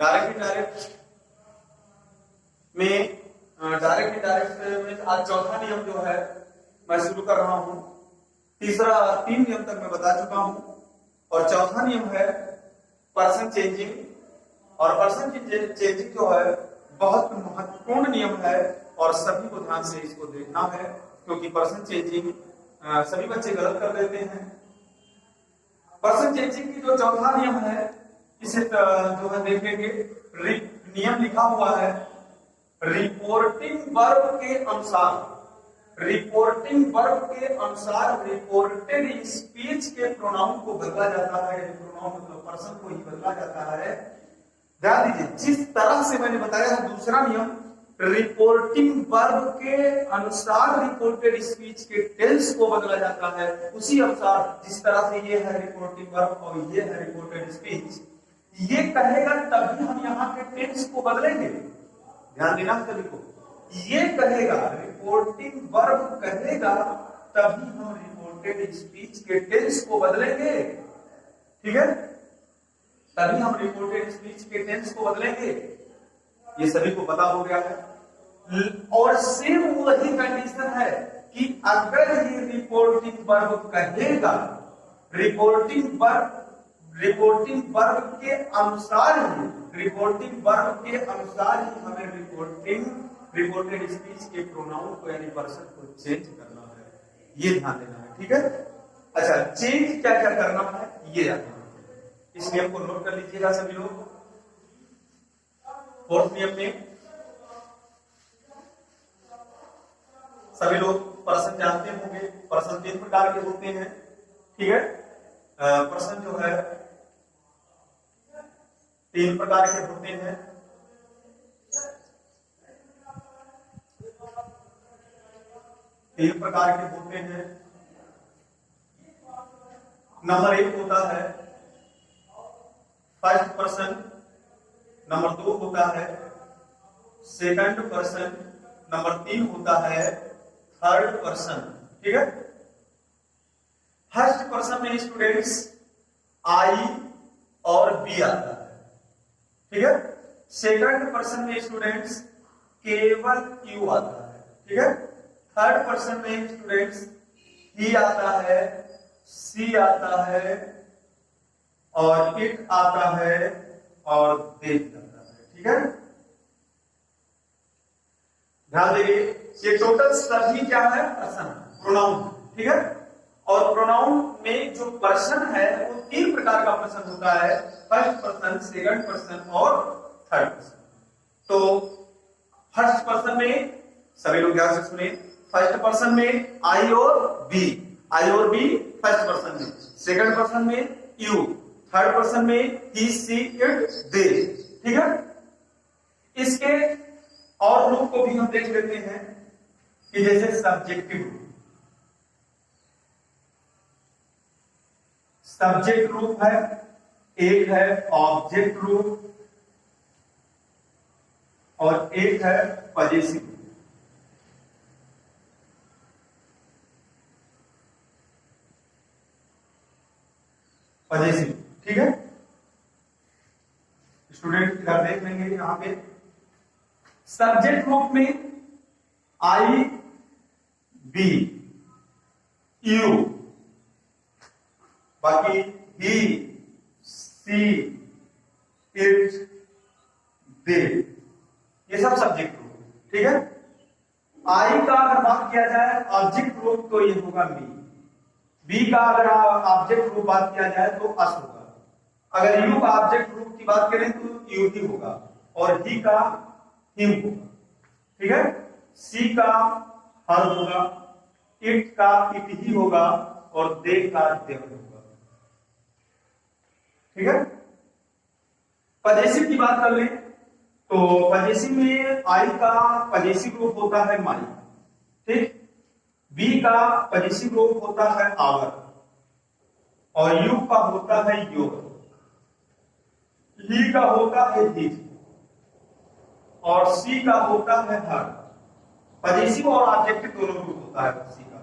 Direct indirect में आज चौथा नियम जो है मैं शुरू कर रहा हूं। तीसरा 3 नियम तक मैं बता चुका हूं और चौथा नियम है पर्सन चेंजिंग। और पर्सन चेंजिंग जो है बहुत महत्वपूर्ण नियम है और सभी को ध्यान से इसको देखना है, क्योंकि पर्सन चेंजिंग सभी बच्चे गलत कर देते हैं। पर्सन चेंजिंग की जो चौथा नियम है इसे जो है देखेंगे। नियम लिखा हुआ है रिपोर्टिंग वर्ब के अनुसार, रिपोर्टेड स्पीच के प्रोनाउन को बदला जाता है। प्रोनाउन मतलब पर्सन को ही बदला जाता है। ध्यान दीजिए, जिस तरह से मैंने बताया है दूसरा नियम, रिपोर्टिंग वर्ब के अनुसार रिपोर्टेड स्पीच के टेंस को बदला जाता है, उसी अनुसार जिस तरह से ये है रिपोर्टिंग वर्ब और ये है रिपोर्टेड स्पीच, ये कहेगा तभी हम यहाँ के टेंस को बदलेंगे। ध्यान देना सभी को, ये कहेगा रिपोर्टिंग वर्ब कहेगा तभी हम रिपोर्टेड स्पीच के टेंस को बदलेंगे। ठीक है, तभी हम रिपोर्टेड स्पीच के टेंस को बदलेंगे। ये सभी को पता हो गया है। और सेम वही कंडीशन है कि अगर ये रिपोर्टिंग वर्ब कहेगा, रिपोर्टिंग वर्ब के अनुसार ही हमें रिपोर्टेड स्पीच के प्रोनाउन को यानी पर्सन को चेंज करना है। ये ध्यान देना है। ठीक है, अच्छा चेंज क्या क्या करना है ये याद रखना है। इस नियम को नोट कर लीजिएगा सभी लोग। फोर्थ नियम में सभी लोग पर्सन जानते होंगे। पर्सन 3 प्रकार के होते हैं। ठीक है, पर्सन जो है 3 प्रकार के होते हैं। नंबर 1 होता है फर्स्ट पर्सन, नंबर 2 होता है सेकंड पर्सन, नंबर 3 होता है थर्ड पर्सन। ठीक है, फर्स्ट पर्सन में स्टूडेंट्स आई और बी आता है। ठीक है, सेकंड पर्सन में स्टूडेंट्स केवल यू आता है। ठीक है, थर्ड पर्सन में स्टूडेंट्स ही आता है, सी आता है और इट आता है और दे आता है। ठीक है, ध्यान देंगे ये टोटल सभी क्या है पर्सन प्रोनाउन। ठीक है, और प्रोनाउन में जो पर्सन है वो 3 प्रकार का पर्सन होता है, फर्स्ट पर्सन, सेकंड पर्सन और थर्ड पर्सन। तो फर्स्ट पर्सन में सभी लोग ध्यान से सुने, फर्स्ट पर्सन में आई और बी फर्स्ट पर्सन में, सेकंड पर्सन में यू, थर्ड पर्सन में ही, सी, इट, दे। ठीक है, इसके और रूप को भी हम देख लेते हैं कि जैसे सब्जेक्टिव रूप, सब्जेक्ट रूप है, एक है ऑब्जेक्ट रूप और एक है पजेसिव रूप। पजेसिव, ठीक है, स्टूडेंट इधर देख लेंगे यहां पे सब्जेक्ट रूप में आई, बी, यू, बाकी ही, सी, इट, दे, ये सब सब्जेक्ट रूप। ठीक है, आई का अगर बात किया जाए ऑब्जेक्ट रूप तो ये होगा मी, बी का अगर ऑब्जेक्ट रूप बात किया जाए तो अस होगा, अगर यू का ऑब्जेक्ट रूप की बात करें तो यू ही होगा और ही का हिम होगा। ठीक है, सी का हर होगा, इट का इट ही होगा और दे का देव होगा। ठीक है, पजेसिव की बात कर लें तो पजेसिव में आई का पजेसिव रूप होता है माई। ठीक, बी का पजेसिव रूप होता है आवर और यू का होता है योर, ही का होता है हिज और सी का होता है हर। पजेसिव और ऑब्जेक्टिव दोनों रूप होता है सी का,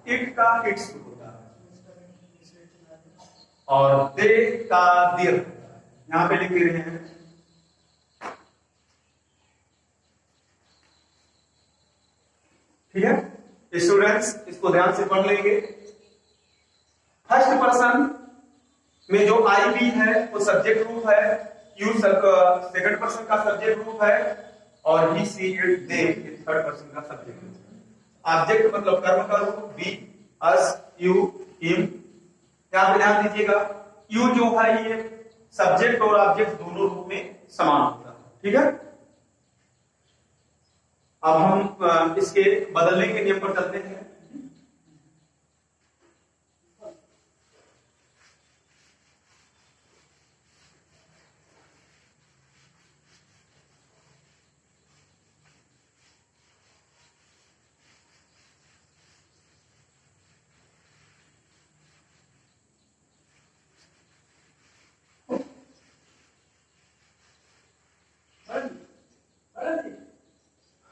इट का इट्स होता है और दे का देयर होता है। यहां पे लिख रहे हैं ठीक है स्टूडेंट्स, इसको ध्यान से पढ़ लेंगे। फर्स्ट पर्सन में जो आई बी है वो सब्जेक्ट रूप है, यू सेकंड पर्सन का सब्जेक्ट रूप है, और he she it they third person का सब्जेक्ट रूप है। ऑब्जेक्ट मतलब कर्म का रूप, बी अस यू हिम। यहां पे ध्यान दीजिएगा, यू जो है ये सब्जेक्ट और ऑब्जेक्ट दोनों रूप में समान होता है। ठीक है, अब हम इसके बदलने के नियम पर चलते हैं।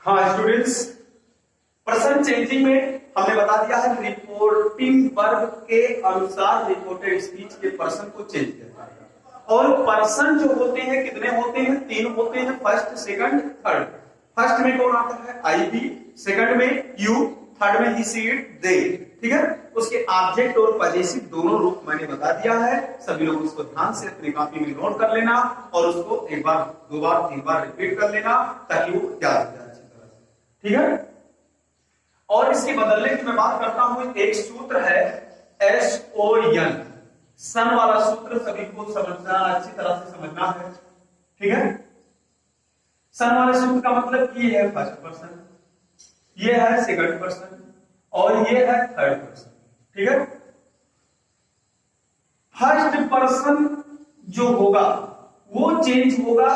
हाँ स्टूडेंट्स, पर्सन चेंजिंग में हमने बता दिया है रिपोर्टिंग वर्ब के अनुसार रिपोर्टेड स्पीच के पर्सन को चेंज किया जाएगा। और पर्सन जो होते हैं कितने होते हैं? 3 होते हैं, फर्स्ट सेकंड थर्ड। फर्स्ट में कौन आता है? आई बी, सेकंड में यू, थर्ड में ही सी इट दे। ठीक है, उसके ऑब्जेक्ट और पजेसिव दोनों रूप मैंने बता दिया है। सभी लोग उसको ध्यान से अपनी कॉपी में नोट कर लेना और उसको एक बार, 2 बार, 3 बार रिपीट कर लेना ताकि वो याद हो जाए अच्छी तरह से। ठीक है, और इसके बदलने की मैं बात करता हूं। एक सूत्र है SON, सन वाला सूत्र सभी को समझना, अच्छी तरह से समझना है। ठीक है, सन वाले सूत्र का मतलब ये है फर्स्ट पर्सन, ये है सेकंड पर्सन और ये है थर्ड पर्सन। ठीक है, फर्स्ट पर्सन जो होगा वो चेंज होगा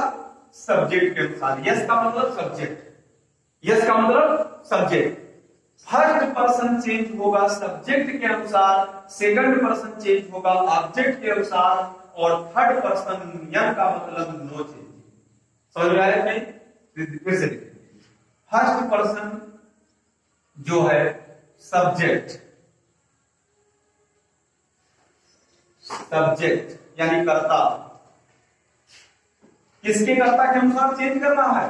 सब्जेक्ट के अनुसार। यस का मतलब सब्जेक्ट, यस का मतलब सब्जेक्ट। फर्स्ट पर्सन चेंज होगा सब्जेक्ट के अनुसार, सेकंड पर्सन चेंज होगा ऑब्जेक्ट के अनुसार, और थर्ड पर्सन यन का मतलब नो चेंज। समझ में आया नहीं? फिर से देखिए, फर्स्ट पर्सन जो है सब्जेक्ट, सब्जेक्ट यानी कर्ता, किसके कर्ता के अनुसार चेंज करना है?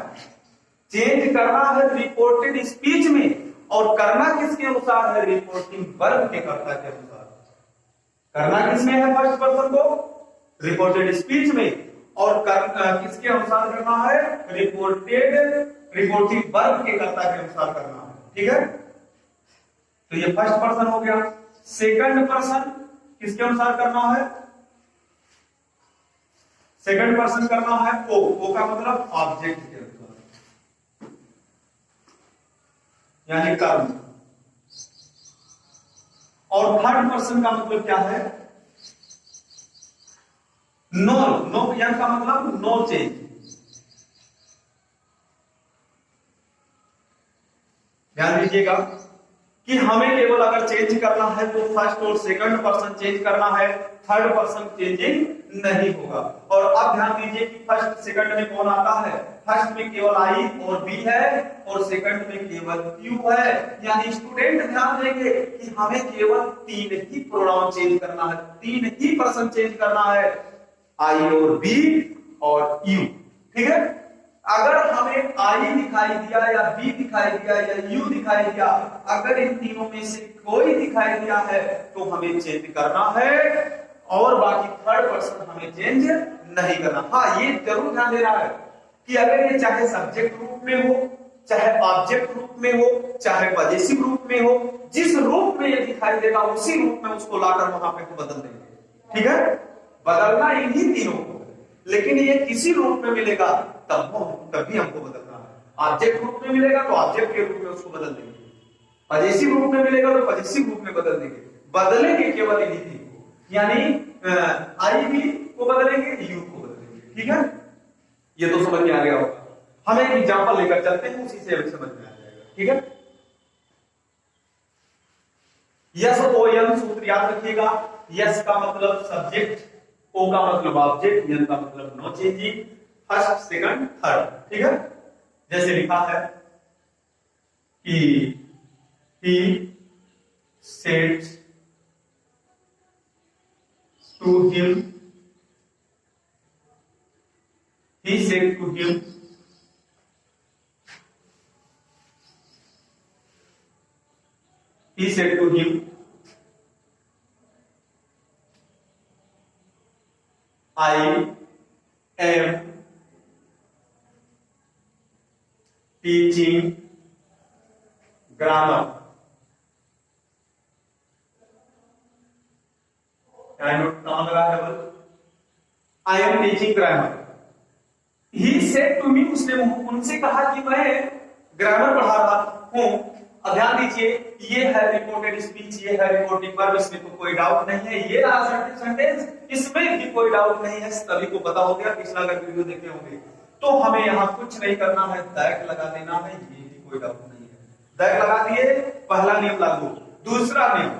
चेंज करना है रिपोर्टेड स्पीच में, और करना किसके अनुसार है? रिपोर्टिंग वर्ब के कर्ता के अनुसार। करना किसमें है? फर्स्ट पर्सन को रिपोर्टेड स्पीच में, और किसके अनुसार करना है? रिपोर्टिंग वर्ब के कर्ता के अनुसार करना है। ठीक है, तो ये फर्स्ट पर्सन हो गया। सेकंड पर्सन किसके अनुसार करना है? सेकंड पर्सन करना है ओ का मतलब ऑब्जेक्ट के अनुसार, यानी कर्म। और थर्ड पर्सन का मतलब क्या है? नो, नो यन का मतलब नो चेंज। ध्यान दीजिएगा कि हमें केवल अगर चेंज करना है तो फर्स्ट और सेकंड पर्सन चेंज करना है, थर्ड पर्सन चेंजिंग नहीं होगा। और अब ध्यान दीजिए कि फर्स्ट सेकंड में कौन आता है? फर्स्ट में केवल आई और बी है, और सेकंड में केवल यू है। यानी स्टूडेंट ध्यान देंगे कि हमें केवल 3 ही प्रोनाउन चेंज करना है, 3 ही पर्सन चेंज करना है, आई और बी और यू। ठीक है, अगर हमें आई दिखाई दिया या बी दिखाई दिया या यू दिखाई दिया, अगर इन तीनों में से कोई दिखाई दिया है तो हमें चेंज करना है, और बाकी थर्ड पर्सन हमें चेंज नहीं करना। हाँ, ये जरूर ध्यान देना है कि अगर ये चाहे सब्जेक्ट रूप में हो, चाहे ऑब्जेक्ट रूप में हो, चाहे पजेसिव रूप में हो, जिस रूप में ये दिखाई देगा उसी रूप में उसको लाकर वहां पे बदल देंगे। ठीक है, बदलना इन्हीं तीनों को, लेकिन ये किसी रूप में मिलेगा तभी हमको बदलना है। ऑब्जेक्ट रूप में मिलेगा तो ऑब्जेक्ट के रूप में उसको बदल देंगे, पजेसिव रूप में मिलेगा तो पजेसिव रूप में बदल देंगे। बदलेंगे केवल इन्हीं तीन को, यानी आई बी को बदलेंगे, यू को बदलेंगे। ठीक है, ये तो समझ में आ गया होगा। हम एक एग्जांपल लेकर चलते हैं, उसी से समझ में आ जाएगा। ठीक है, यस ओ एन सूत्र याद रखिएगा। यस का मतलब सब्जेक्ट, ओ का मतलब ऑब्जेक्ट, एन का मतलब no changing, first second third. ठीक है, जैसे लिखा है कि he said to him, he said to him he said to him, I am teaching grammar. I am teaching grammar. He said to me, उसने उनसे कहा कि मैं ग्रामर पढ़ा रहा हूं। अब ध्यान दीजिए, ये है रिपोर्टेड स्पीच, ये है रिपोर्टिंग वर्ब, इसमें तो कोई डाउट नहीं है। ये असर्टिव सेंटेंस, इसमें भी कोई डाउट नहीं है, सभी को पता हो गया। पिछला अगर वीडियो देखे होंगे तो हमें यहाँ कुछ नहीं करना है, दैट लगा देना है, ये भी कोई डाउट नहीं है। दैट लगा दिए, पहला नियम लागू। दूसरा नियम,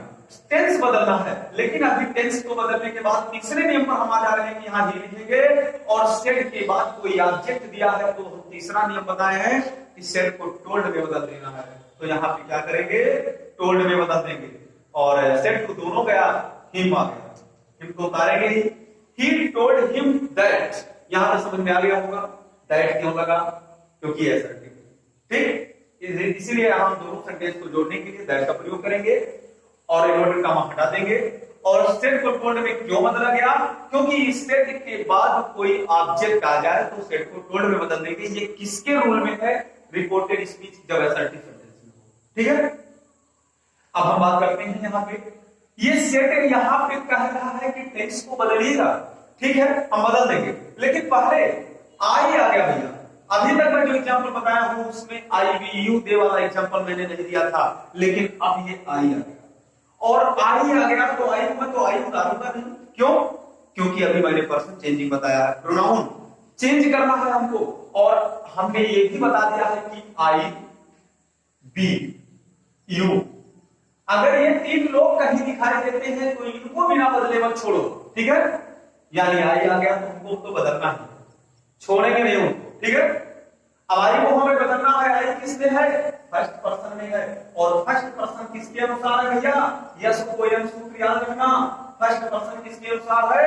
टेंस बदलना है, लेकिन अभी टेंस को बदलने के बाद तीसरे नियम पर हम आ जा रहे हैं कि यहाँ ही लिखेंगे और सेड के बाद कोई ऑब्जेक्ट दिया है तो हम तीसरा नियम बताए हैं कि सेड को टोल्ड में बदल देना है। तो यहाँ पे क्या करेंगे, टोल्ड में बदल देंगे और सेड को दोनों गया, हिम आ गया, हिम को उतारेंगे ही। ही टोल्ड हिम दैट, यहाँ पे समझ में आ गया होगा दैट क्यों लगा, क्योंकि ऐसा ठीक। इसीलिए हम दोनों सेंटेंस को जोड़ने के लिए दैट का प्रयोग करेंगे और इन्वर्टेड कॉमा हटा देंगे। और सेड को टोल्ड में क्यों बदला गया, क्योंकि सेड के बाद कोई ऑब्जेक्ट आ जाए तो सेड को टोल्ड में बदल देंगे। ये किसके रूल में है, रिपोर्टेड स्पीच जब असर्टिव सेंटेंस में हो। ठीक है, अब हम बात करते हैं यहाँ पे, ये सेड यहाँ पे कह रहा है कि टेंस को बदलिएगा। ठीक है, हम बदल देंगे, लेकिन पहले आई आ गया भैया। अभी तक मैं जो एग्जांपल बताया हूं उसमें आई वी यू दे वाला एग्जांपल मैंने नहीं दिया था, लेकिन अब ये आई आ गया और आई आ गया तो आई में तो आई उतारूंगा नहीं। क्यों, क्योंकि अभी मैंने पर्सन चेंजिंग बताया, प्रोनाउन चेंज करना है हमको। और हमने ये भी बता दिया है कि आई बी यू, अगर ये तीन लोग कहीं दिखाई देते हैं तो इनको बिना बदले मत छोड़ो। ठीक है, यानी आई आ गया तो हमको तो बदलना है, छोड़ेंगे नहीं उनको। ठीक है, अब आई को हमें बदलना है। आई किसमें है, फर्स्ट पर्सन में है, और फर्स्ट पर्सन किसके अनुसार है भैया, यस को एम सूत्र याद रखना। फर्स्ट पर्सन किसके अनुसार है,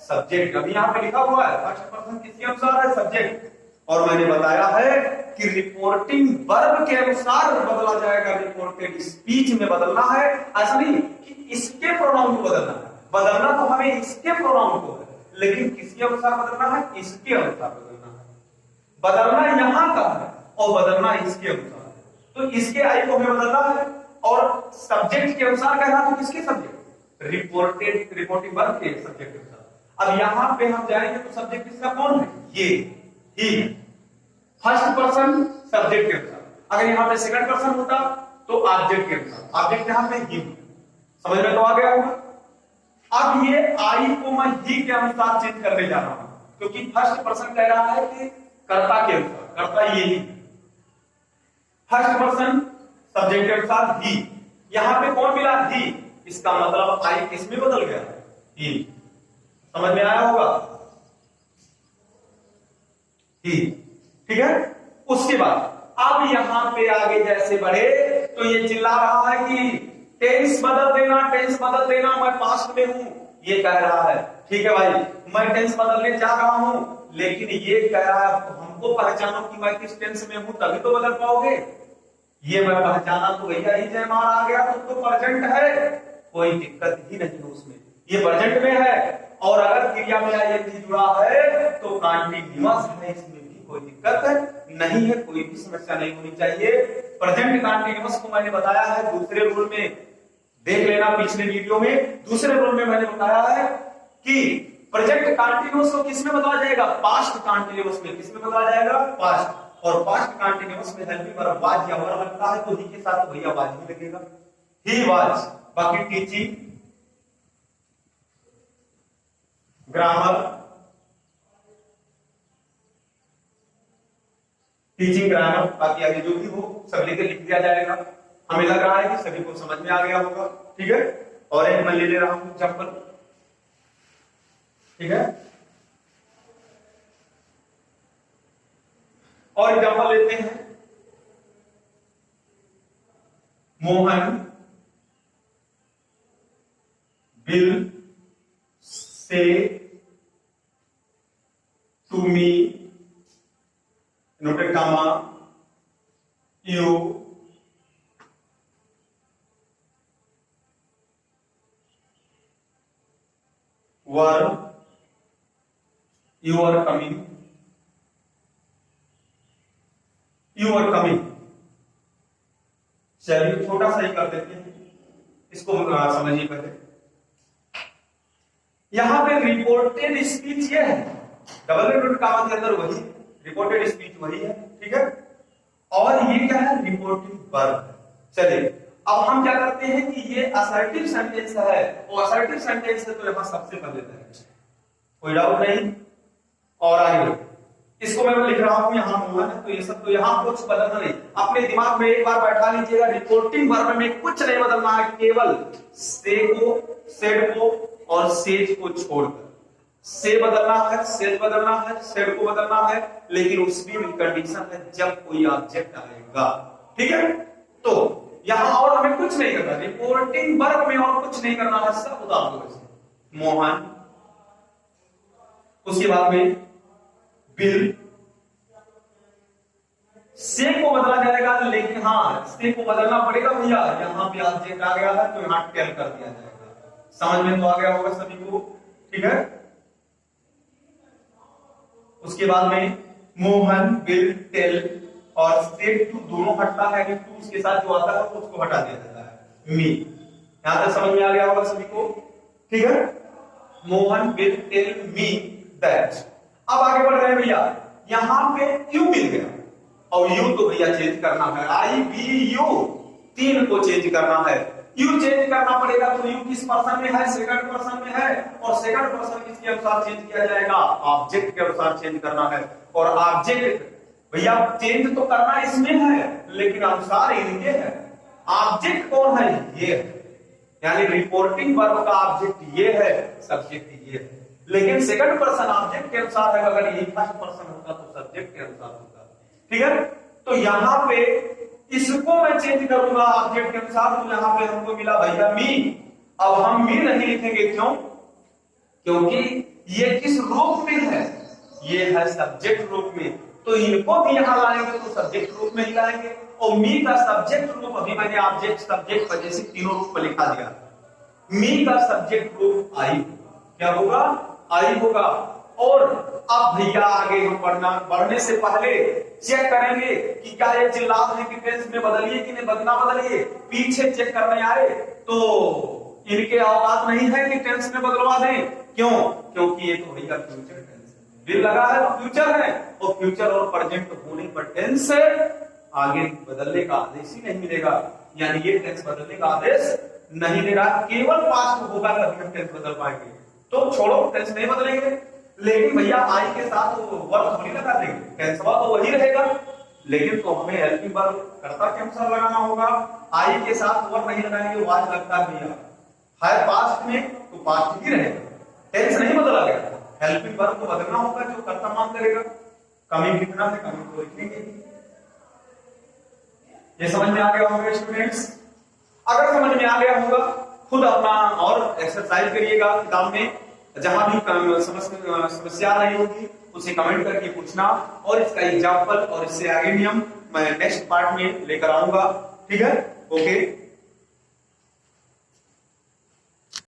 सब्जेक्ट। अभी यहाँ पे लिखा हुआ है फर्स्ट पर्सन किसके अनुसार है, सब्जेक्ट। और मैंने बताया है कि रिपोर्टिंग वर्ब के अनुसार बदला जाएगा, रिपोर्टेड स्पीच में बदलना है। ऐसा नहीं कि इसके प्रोनाउन को बदलना है, बदलना तो हमें इसके प्रोनाउन को है, लेकिन किसके अनुसार बदलना है, इसके अनुसार बदलना है। बदलना यहां का है और बदलना इसके अनुसार है। तो इसके आई को हमें बदलना है और सब्जेक्ट के अनुसार कहना तो किसके सब्जेक्ट, रिपोर्टिंग वर्ब के सब्जेक्ट के अनुसार। अब यहां पे हम जाएंगे तो सब्जेक्ट किसका कौन है, ये ही, फर्स्ट पर्सन सब्जेक्ट के अनुसार। अगर यहां पे सेकंड पर्सन होता तो ऑब्जेक्ट के अनुसार, ऑब्जेक्ट यहां पे ही, समझ में तो आ गया होगा। अब ये आई को मैं ही के अनुसार चेंज करने जा रहा हूं, क्योंकि फर्स्ट पर्सन कह रहा है कि कर्ता के अनुसार, कर्ता ये ही, फर्स्ट पर्सन सब्जेक्ट के अनुसार ही। यहां पे कौन मिला, ही, इसका मतलब आई किसमें बदल गया, ही। समझ में आया होगा, ही। ठीक है, उसके बाद अब यहां पे आगे जैसे बढ़े तो ये चिल्ला रहा है कि टेंस बदल देना, टेंस बदल देना, मैं पास्ट में हूं, ये कह रहा है। ठीक है भाई, मैं टेंस बदलने जा रहा हूं, लेकिन ये कह रहा है हमको पहचानो कि मैं किस टेंस में हूं, तभी तो बदल पाओगे। ये मैं पहचाना तो भैया ही जय मार आ गया तो प्रेजेंट है, कोई दिक्कत ही नहीं उसमें, ये प्रेजेंट में है। और अगर क्रिया में आईएनजी जुड़ा है तो कंटीन्यूअस है, इसमें भी कोई दिक्कत नहीं है, कोई भी समस्या नहीं होनी चाहिए। प्रेजेंट कंटीन्यूअस को मैंने बताया है दूसरे रूल में, देख लेना पिछले वीडियो में। दूसरे रूल में मैंने बताया है कि प्रेजेंट कंटीन्यूअस को किसमें बदला जाएगा, पास्ट कंटीन्यूअस में। किसमें बदला जाएगा, पास्ट। और पास्ट कंटीन्यूअस में हेल्पिंग वर्ब वाज या वर लगता है तो ही के साथ तो भैया वाज ही लगेगा, ही वाज। बाकी टीचिंग ग्रामर, टीचिंग ग्रामर, बाकी आगे जो भी हो सब लेकर लिख दिया जाएगा। हमें लग रहा है कि सभी को समझ में आ गया होगा। ठीक है, और एक मैं ले रहा हूं एग्जांपल। ठीक है, और एग्जांपल लेते हैं, Mohan will say to me, noted comma, you verb you are coming, you are coming. चलिए छोटा सा ही कर देते हैं, इसको समझिए पहले। यहां पे रिपोर्टेड स्पीच ये है, डबल एडेड कॉमा के अंदर वही रिपोर्टेड स्पीच वही है, ठीक है। और ये क्या है, रिपोर्टिंग वर्ब। चलिए अब हम क्या करते हैं कि ये असर्टिव सेंटेंस है, और असर्टिव सेंटेंस है तो यहां सबसे पहले है, कोई डाउट नहीं। और आगे इसको मैं लिख रहा हूं यहां मोहन है, तो ये सब तो यहां कुछ बदलना नहीं, अपने दिमाग में एक बार बैठा लीजिएगा। रिपोर्टिंग वर्ब में कुछ नहीं बदलना है, केवल से को, सेड को और सेज को छोड़कर। से बदलना है, सेज बदलना है, सेड को बदलना है, लेकिन उसमें भी कंडीशन है जब कोई ऑब्जेक्ट आएगा, ठीक है। तो यहां और हमें कुछ नहीं करना, रिपोर्टिंग वर्ब में और कुछ नहीं करना है, सब उतार दो ऐसे। मोहन, उसके बाद में बिल, से को बदला जाएगा, लेकिन हाँ से को बदलना पड़ेगा भैया, यहां पे ऑब्जेक्ट आ गया है तो यहां टेल कर दिया जाएगा। समझ में तो आ गया होगा सभी को, ठीक है। उसके बाद में मोहन, बिल, टेल और सेड टू दोनों हटता है, कि टू उसके साथ जो आता है तो उसको हटा दिया जाता है। मी, यहां तक समझ में आ गया होगा सभी को, ठीक है। Mohan, will, tell, me, that. अब आगे बढ़ रहे हैं भैया, यहां पे यू मिल गया, और यू तो भैया चेंज करना है, आई बी यू, तीन को चेंज करना है। यू चेंज करना पड़ेगा, तो यू किस पर्सन में है, सेकंड पर्सन में है, और सेकंड पर्सन किसके अनुसार चेंज किया जाएगा, ऑब्जेक्ट के अनुसार चेंज करना है। और ऑब्जेक्ट भैया चेंज तो करना इसमें है, लेकिन अनुसार इनके है। ऑब्जेक्ट कौन है, ये है, यानी रिपोर्टिंग वर्ब का ऑब्जेक्ट ये है, सब्जेक्ट ये है। लेकिन सेकंड पर्सन ऑब्जेक्ट के अनुसार है, अगर ये फर्स्ट पर्सन होता तो सब्जेक्ट के अनुसार होता, ठीक है। तो यहां पे इसको मैं चेंज करूंगा ऑब्जेक्ट के अनुसार, तो यहां पे हमको मिला भैया मी। अब हम मी नहीं लिखेंगे, क्यों, क्योंकि ये किस रूप में है, ये है सब्जेक्ट रूप में, तो इनको भी यहां लाएंगे तो सब्जेक्ट रूप में ही लाएंगे। और मी का सब्जेक्ट रूप, अभी मैंने ऑब्जेक्ट सब्जेक्ट वजह से तीनों रूप में लिखा दिया, मी का सब्जेक्ट रूप आई, क्या होगा, आई होगा। और अब भैया आगे हम बढ़ने से पहले चेक करेंगे कि क्या ये जिल्लात है कि टेंस में बदलिए कि नहीं, बदना बदलिए। पीछे चेक करने आए तो इनके औकात नहीं है कि टेंस में बदलवा दें, क्यों, क्योंकि ये तो भैया फ्यूचर टेंस है, बिल लगा है तो फ्यूचर है, और फ्यूचर और प्रेजेंट होने पर टेंस से आगे बदलने का आदेश ही नहीं मिलेगा, यानी ये टेंस बदलने का आदेश नहीं दे रहा, केवल पास्ट होगा तभी हम टेंस बदल पाएंगे। तो छोड़ो, टेंस नहीं बदलेंगे, लेकिन भैया आई के साथ वर्ब थोड़ी लगा देंगे, टेंसवा तो वही रहेगा, लेकिन तो हमें हेल्पिंग वर्ब कर्ता के अनुसार लगाना होगा। आई के साथ वर्ब नहीं लगाएंगे, वाज लगता है भैया, है पास्ट में तो पास्ट ही रहेगा, टेंस नहीं बदला गया, हेल्पिंग वर्ब को बदलना होगा जो कर्ता मान करेगा। कमी कितना है, कमी को लिखेंगे। ये समझ में आ गया होगा स्टूडेंट्स? अगर समझ में आ गया होगा, खुद अपना और एक्सरसाइज करिएगा किताब में, जहां भी समस्या रही होगी उसे कमेंट करके पूछना, और इसका एग्जाम्पल और इससे आगे नियम मैं नेक्स्ट पार्ट में लेकर आऊंगा, ठीक है। ओके।